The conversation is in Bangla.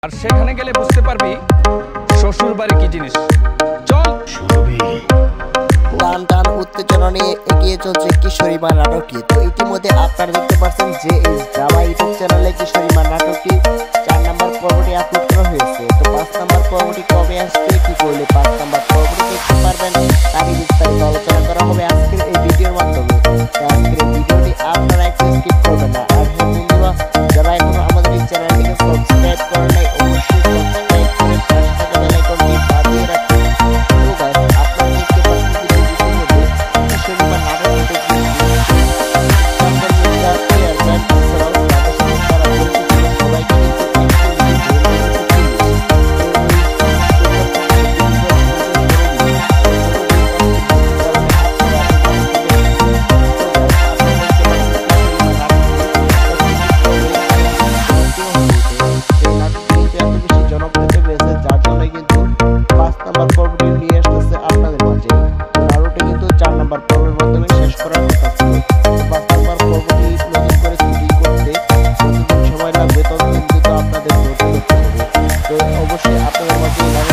আর সেখানে গেলে বুঝতে পারবি শ্বশুর বাড়ি কি জিনিস। চল। টান টান উত্তেজনা নিয়ে এগিয়ে চলছে কিশোরী মা নাটকটি। তো ইতিমধ্যে আপনারা দেখতে পাচ্ছেন যে এই ড্রামা ইউটিউব চ্যানেলে কিশোরী মা নাটকটি 4 নম্বর পর্বটি আপলোড করা হয়েছে। তো 5 নম্বর পর্বটি কবে আসছে, কি করলে 5 নম্বর পর্বটি দেখতে পারবেন, তারই বিস্তারিত আলোচনা করা হবে আজকের এই ভিডিওর মাধ্যমে। আজকের এই ভিডিওটি আপনারা একটু স্কিপ করবেন না। আর হ্যাঁ বন্ধুরা, যারা এখনো আমাদের এই চ্যানেলটিকে সাবস্ক্রাইব করেন নাই, অবশ্যই সাবস্ক্রাইব করে পাশে থাকা বেল আইকনটি বাজিয়ে রাখুন। তো গাইস, আপনারা দেখতে পাচ্ছেন যে ভিডিওটির মধ্যে কিশোরী মা নাটকটি দেখতে অবশ্যই আপনাদের মধ্যে